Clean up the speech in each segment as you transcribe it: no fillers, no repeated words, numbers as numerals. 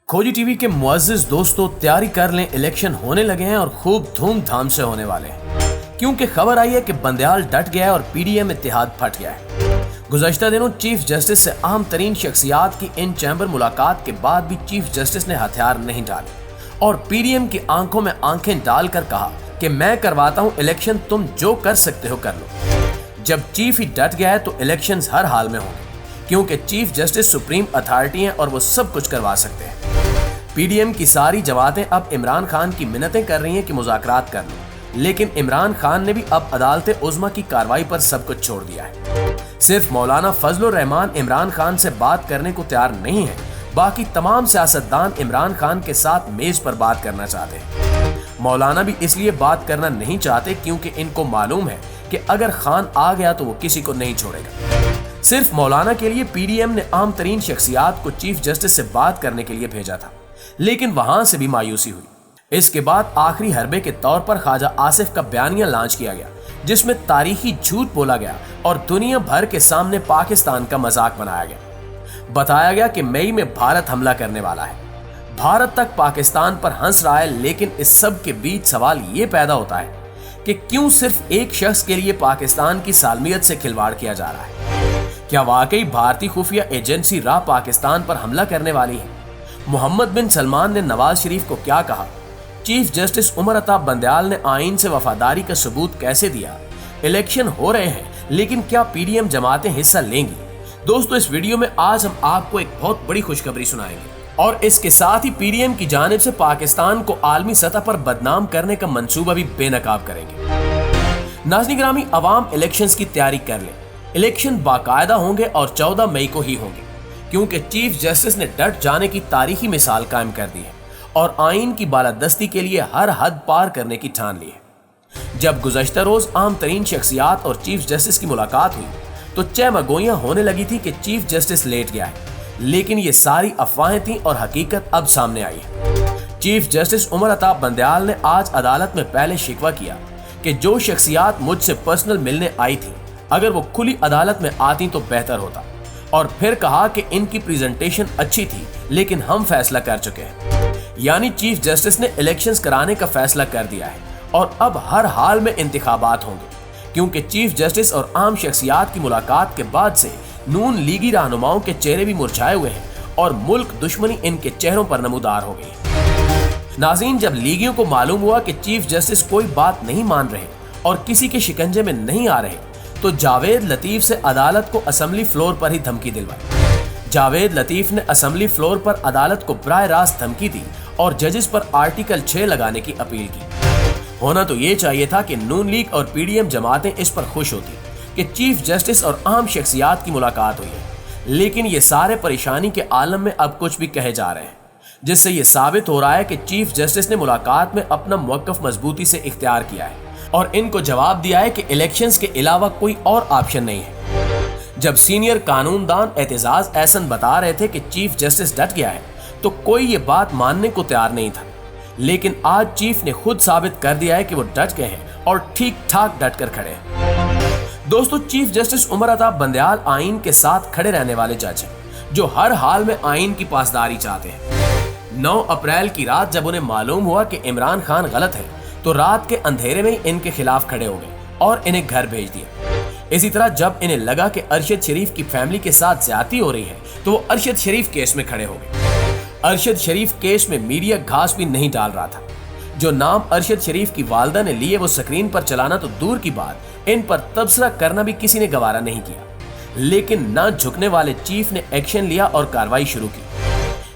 खोजी टीवी के मुअज़्ज़िज़ दोस्तों, तैयारी कर लें, इलेक्शन होने लगे हैं और खूब धूमधाम से होने वाले हैं, क्योंकि खबर आई है कि बंदयाल डट गया है और पीडीएम इत्तेहाद फट गया है। गुज़श्ता दिनों चीफ जस्टिस से अहम तरीन शख्सियात की इन चैम्बर मुलाकात के बाद भी चीफ जस्टिस ने हथियार नहीं डाले और पीडीएम की आंखों में आंखें डालकर कहा कि मैं करवाता हूं इलेक्शन, तुम जो कर सकते हो कर लो। जब चीफ ही डट गया है तो इलेक्शंस हर हाल में होंगे, क्योंकि चीफ जस्टिस सुप्रीम अथॉरिटी हैं और वो सब कुछ करवा सकते हैं। पीडीएम की सारी जमातें अब इमरान खान की मिन्नतें कर रही हैं कि मुज़ाकरात कर लो, लेकिन इमरान खान ने भी अब अदालत उज़्मा की कार्रवाई पर सब कुछ छोड़ दिया है। सिर्फ मौलाना फजलुर रहमान इमरान खान से बात करने को तैयार नहीं है, बाकी तमाम सियासतदान इमरान खान के साथ मेज पर बात करना चाहते हैं। मौलाना भी इसलिए बात करना नहीं चाहते क्योंकि इनको मालूम है कि अगर खान आ गया तो वो किसी को नहीं छोड़ेगा। सिर्फ मौलाना के लिए पीडीएम ने आम तरीन शख्सियात को चीफ जस्टिस से बात करने के लिए भेजा था, लेकिन वहां से भी मायूसी हुई। इसके बाद आखिरी हरबे के तौर पर ख्वाजा आसिफ का बयानिया लॉन्च किया गया, जिसमें तारीखी झूठ बोला गया और दुनिया भर के सामने पाकिस्तान का मजाक बनाया गया। बताया गया कि मई में भारत हमला करने वाला है। भारत तक पाकिस्तान पर हंस रहा है, लेकिन इस सब के बीच सवाल ये पैदा होता है कि क्यों सिर्फ एक शख्स के लिए पाकिस्तान की सालमियत से खिलवाड़ किया जा रहा है। क्या वाकई भारतीय खुफिया एजेंसी राह पाकिस्तान पर हमला करने वाली है? मोहम्मद बिन सलमान ने नवाज शरीफ को क्या कहा? चीफ जस्टिस उमर अता बंदयाल ने आईन से वफादारी का सबूत कैसे दिया? इलेक्शन हो रहे हैं, लेकिन क्या पीडीएम जमातें हिस्सा लेंगी? दोस्तों, इस वीडियो में आज हम आपको एक बहुत बड़ी खुशखबरी सुनाएंगे और इसके साथ ही पीडीएम की जानिब से पाकिस्तान को आलमी सतह पर बदनाम करने का मंसूबा भी बेनकाब करेंगे। नाज़रीन गिरामी, अवाम इलेक्शंस की तैयारी कर लें। इलेक्शन बाकायदा होंगे और 14 मई को ही होंगे, क्योंकि चीफ जस्टिस ने डट जाने की तारीखी मिसाल कायम कर दी है और आइन की बालादस्ती के लिए हर हद पार करने की ठान ली है। जब गुज़श्ता रोज आम तरीन शख्सियात और चीफ जस्टिस की मुलाकात हुई तो चहमगोइयां होने लगी थी कि चीफ जस्टिस लेट गया है, लेकिन ये सारी अफवाहें थी और हकीकत अब सामने आई है। चीफ जस्टिस उमर अता बंदयाल ने आज अदालत में पहले शिकवा किया कि जो शख्सियात मुझसे पर्सनल मिलने आई थी, अगर वो खुली अदालत में आती तो बेहतर होता, और फिर कहा कि इनकी प्रेजेंटेशन अच्छी थी, लेकिन हम फैसला कर चुके हैं। यानी चीफ जस्टिस ने इलेक्शंस कराने का फैसला कर दिया है और अब हर हाल में इंतखाबात होंगे, क्योंकि चीफ जस्टिस और आम शख्सियात की मुलाकात के बाद से नून लीगी रहनुमाओं के चेहरे भी मुरझाए हुए हैं और मुल्क दुश्मनी इनके चेहरों पर नमूदार हो गई। नाज़रीन, जब लीगियों को मालूम हुआ कि चीफ जस्टिस कोई बात नहीं मान रहे और किसी के शिकंजे में नहीं आ रहे, तो जावेद लतीफ से अदालत को असेंबली फ्लोर पर ही धमकी दिलवाई। जावेद लतीफ ने असेंबली फ्लोर पर अदालत को बराह रास्त धमकी दी और जजेस पर आर्टिकल 6 लगाने की अपील की। होना तो ये चाहिए था कि नून लीग और पीडीएम जमातें इस पर खुश होती कि चीफ जस्टिस और आम शख्सियात की मुलाकात हुई है, लेकिन ये सारे परेशानी के आलम में अब कुछ भी कहे जा रहे हैं, जिससे ये साबित हो रहा है कि चीफ जस्टिस ने मुलाकात में अपना मौक़िफ़ मजबूती से इख्तियार किया है और इनको जवाब दिया है कि इलेक्शंस के अलावा कोई और ऑप्शन नहीं है। जब सीनियर कानूनदान एतजाज एहसन बता रहे थे कि चीफ जस्टिस डट गया है, तो कोई ये बात मानने को तैयार नहीं था, लेकिन आज चीफ ने खुद साबित कर दिया है कि वो डट गए हैं और ठीक ठाक डट कर खड़े हैं। दोस्तों, चीफ जस्टिस उमर अता बंदयाल आइन के साथ खड़े रहने वाले जज हैं, जो हर हाल में आइन की पासदारी चाहते हैं। 9 अप्रैल की रात जब उन्हें मालूम हुआ कि इमरान खान गलत है, तो रात के अंधेरे में इनके खिलाफ खड़े हो गए और इन्हें घर भेज दिया। इसी तरह जब इन्हें लगा कि अरशद शरीफ की फैमिली के साथ ज्यादती हो रही है, तो वो अरशद शरीफ केस में खड़े हो गए। अरशद शरीफ केस में मीडिया घास भी नहीं डाल रहा था। जो नाम अरशद शरीफ की वालदा ने लिए वो स्क्रीन पर चलाना तो दूर की बात, इन पर तबसरा करना भी किसी ने गवारा नहीं किया, लेकिन ना झुकने वाले चीफ ने एक्शन लिया और कार्रवाई शुरू की।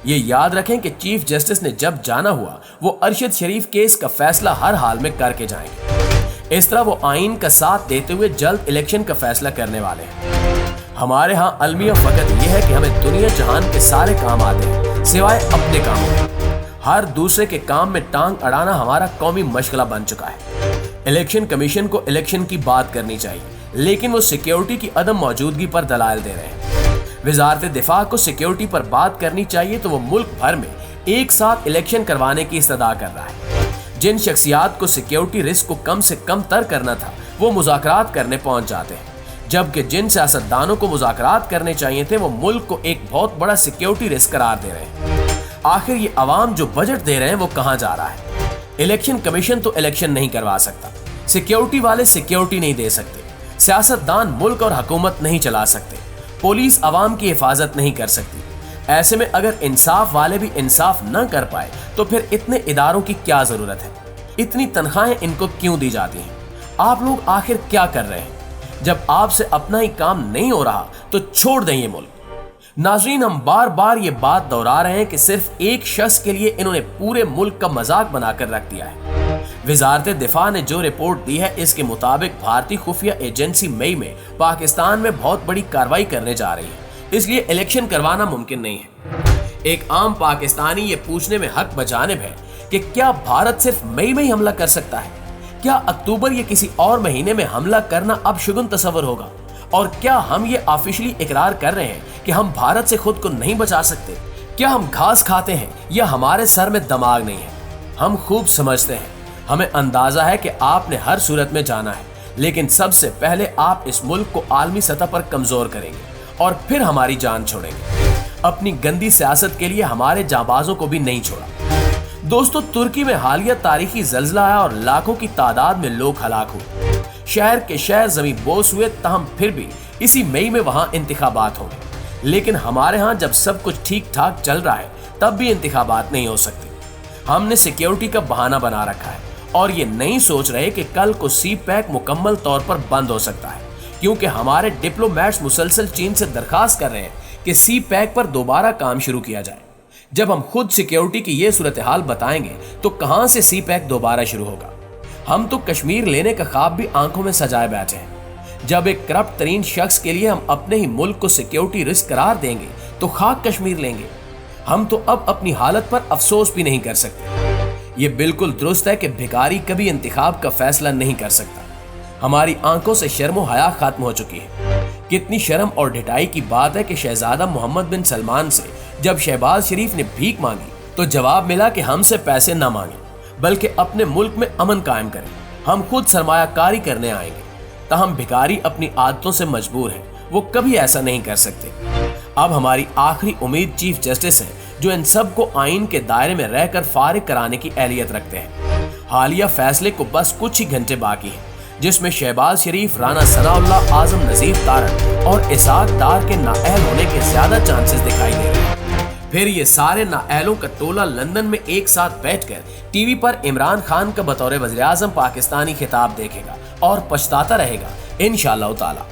ये याद रखें कि चीफ जस्टिस ने जब जाना हुआ, वो अरशद शरीफ केस का फैसला हर हाल में करके जाएंगे। इस तरह वो आइन का साथ देते हुए जल्द इलेक्शन का फैसला करने वाले हैं। हमारे यहाँ अलमिया फकत ये है कि हमें दुनिया जहान के सारे काम आते हैं, सिवाय अपने कामों के। हर दूसरे के काम में टांग अड़ाना हमारा कौमी मशगला बन चुका है। इलेक्शन कमीशन को इलेक्शन की बात करनी चाहिए, लेकिन वो सिक्योरिटी की अदम मौजूदगी पर दलाल दे रहे हैं। वजारत दिफा को सिक्योरिटी पर बात करनी चाहिए, तो वो मुल्क भर में एक साथ इलेक्शन करवाने की इस्तदा कर रहा है। जिन शख्सियात को सिक्योरिटी रिस्क को कम से कम तर करना था, वो मुज़ाकरात करने पहुंच जाते हैं, जबकि जिन सियासतदानों को मुज़ाकरात करने चाहिए थे, वो मुल्क को एक बहुत बड़ा सिक्योरिटी रिस्क करार दे रहे हैं। आखिर ये अवाम जो बजट दे रहे हैं वो कहां जा रहा है? इलेक्शन कमीशन तो इलेक्शन नहीं करवा सकता, सिक्योरिटी वाले सिक्योरिटी नहीं दे सकते, सियासतदान मुल्क और हुकूमत नहीं चला सकते, पुलिस अवाम की हिफाजत नहीं कर सकती। ऐसे में अगर इंसाफ वाले भी इंसाफ न कर पाए तो फिर इतने इदारों की क्या जरूरत है? इतनी तनख्वाहें इनको क्यों दी जाती हैं? आप लोग आखिर क्या कर रहे हैं? जब आपसे अपना ही काम नहीं हो रहा तो छोड़ दें ये मुल्क। नाज़रीन, हम बार बार ये बात दोहरा रहे हैं कि सिर्फ एक शख्स के लिए इन्होंने पूरे मुल्क का मजाक बनाकर रख दिया है। वजारत दिफा ने जो रिपोर्ट दी है इसके मुताबिक भारतीय खुफिया एजेंसी मई में पाकिस्तान में बहुत बड़ी कार्रवाई करने जा रही है, इसलिए इलेक्शन करवाना मुमकिन नहीं है। एक आम पाकिस्तानी ये पूछने में हक बजानिब है कि क्या भारत सिर्फ मई में ही हमला कर सकता है? क्या अक्टूबर या किसी और महीने में हमला करना अब शुगुन तस्वर होगा? और क्या हम ये ऑफिशियली इकरार कर रहे हैं कि हम भारत से खुद को नहीं बचा सकते? क्या हम घास खाते हैं या हमारे सर में दिमाग नहीं है? हम खूब समझते हैं, हमें अंदाजा है कि आपने हर सूरत में जाना है, लेकिन सबसे पहले आप इस मुल्क को आलमी सतह पर कमजोर करेंगे और फिर हमारी जान छोड़ेंगे। अपनी गंदी सियासत के लिए हमारे जाबाजों को भी नहीं छोड़ा। दोस्तों, तुर्की में हालिया तारीखी जल्जला आया और लाखों की तादाद में लोग हलाक हुए। शहर के शहर जमीन बोस हुए, ताहम फिर भी इसी मई में वहां इंतखाबात होंगे। लेकिन हमारे यहाँ जब सब कुछ ठीक ठाक चल रहा है तब भी इंतखाबात नहीं हो सकते। हमने सिक्योरिटी का बहाना बना रखा है और ये नहीं सोच रहे कि कल को सी पैक मुकम्मल तौर पर बंद हो सकता है, क्योंकि हमारे डिप्लोमेट्स मुसलसल चीन से दरखास्त कर रहे हैं कि सी पैक पर दोबारा काम शुरू किया जाए। जब हम खुद सिक्योरिटी की ये सूरत हाल बताएंगे तो कहां से सी पैक दोबारा शुरू होगा? हम तो कश्मीर लेने का ख्वाब भी आंखों में सजाए बैठे हैं। जब एक करप्ट तरीन शख्स के लिए हम अपने ही मुल्क को सिक्योरिटी रिस्क करार देंगे तो खाक कश्मीर लेंगे। हम तो अब अपनी हालत पर अफसोस भी नहीं कर सकते। ये बिल्कुल दुरुस्त है कि भिखारी कभी इंतखाब का फैसला नहीं कर सकता। हमारी आंखों से शर्म हया खत्म हो चुकी है। कितनी शर्म और ढिठाई की बात है कि शहजादा मोहम्मद बिन सलमान से जब शहबाज शरीफ ने भीख मांगी तो जवाब मिला कि हमसे पैसे न मांगे, बल्कि अपने मुल्क में अमन कायम करें, हम खुद सरमायाकारी करने आएंगे। ताहम भिखारी अपनी आदतों से मजबूर हैं, वो कभी ऐसा नहीं कर सकते। अब हमारी आखिरी उम्मीद चीफ जस्टिस है, जो इन सब को आइन के दायरे में रहकर फारिग कराने की अहलियत रखते हैं। हालिया फैसले को बस कुछ ही घंटे बाकी हैं, जिसमें शहबाज शरीफ, राना सनाउल्लाह, आजम नजीर तारक और इसाक डार के नाअहल होने के ज्यादा चांसेस दिखाई दे रहे हैं। फिर ये सारे नाअहलों का टोला लंदन में एक साथ बैठकर टीवी पर इमरान खान का बतौर वज़ीर-ए-आज़म पाकिस्तानी खिताब देखेगा और पछताता रहेगा इंशाअल्लाह ताला।